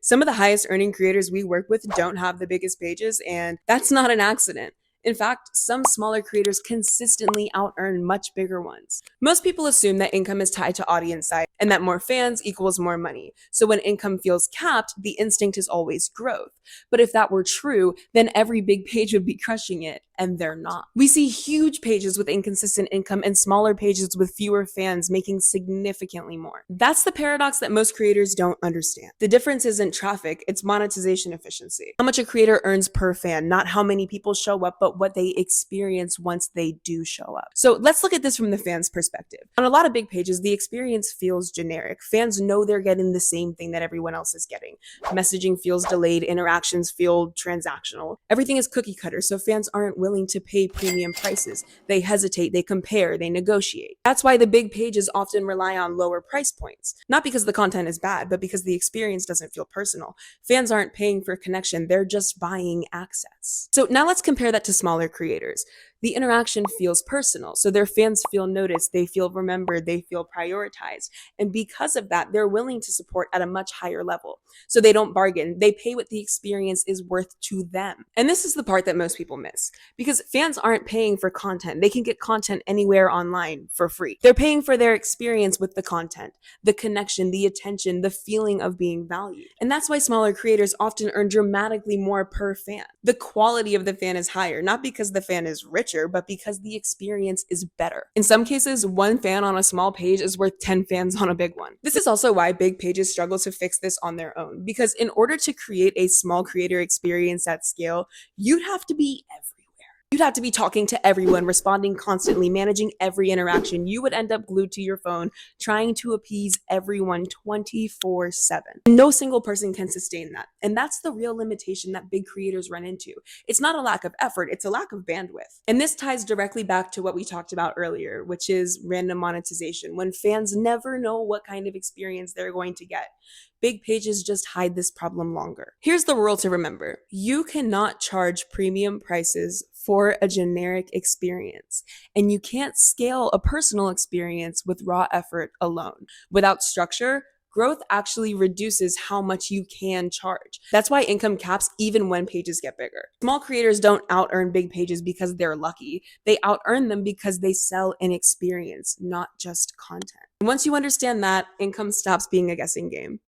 Some of the highest earning creators we work with don't have the biggest pages, and that's not an accident. In fact, some smaller creators consistently out earn much bigger ones. Most people assume that income is tied to audience size and that more fans equals more money. So when income feels capped, the instinct is always growth. But if that were true, then every big page would be crushing it, and they're not. We see huge pages with inconsistent income and smaller pages with fewer fans making significantly more. That's the paradox that most creators don't understand. The difference isn't traffic, it's monetization efficiency. How much a creator earns per fan, not how many people show up, but what they experience once they do show up. So let's look at this from the fans' perspective. On a lot of big pages, the experience feels generic. Fans know they're getting the same thing that everyone else is getting. Messaging feels delayed, interactions feel transactional. Everything is cookie cutter, so fans aren't willing to pay premium prices. They hesitate, they compare, they negotiate. That's why the big pages often rely on lower price points. Not because the content is bad, but because the experience doesn't feel personal. Fans aren't paying for connection, they're just buying access. So now let's compare that to smaller creators. The interaction feels personal, so their fans feel noticed, they feel remembered, they feel prioritized. And because of that, they're willing to support at a much higher level. So they don't bargain, they pay what the experience is worth to them. And this is the part that most people miss, because fans aren't paying for content. They can get content anywhere online for free. They're paying for their experience with the content, the connection, the attention, the feeling of being valued. And that's why smaller creators often earn dramatically more per fan. The quality of the fan is higher, not because the fan is richer, but because the experience is better. In some cases, one fan on a small page is worth 10 fans on a big one. This is also why big pages struggle to fix this on their own, because in order to create a small creator experience at scale, you'd have to be everywhere. You'd have to be talking to everyone, responding constantly, managing every interaction. You would end up glued to your phone, trying to appease everyone 24/7. No single person can sustain that. And that's the real limitation that big creators run into. It's not a lack of effort, it's a lack of bandwidth. And this ties directly back to what we talked about earlier, which is random monetization, when fans never know what kind of experience they're going to get. Big pages just hide this problem longer. Here's the rule to remember. You cannot charge premium prices for a generic experience, and you can't scale a personal experience with raw effort alone. Without structure, growth actually reduces how much you can charge. That's why income caps even when pages get bigger. Small creators don't out-earn big pages because they're lucky. They out-earn them because they sell an experience, not just content. And once you understand that, income stops being a guessing game.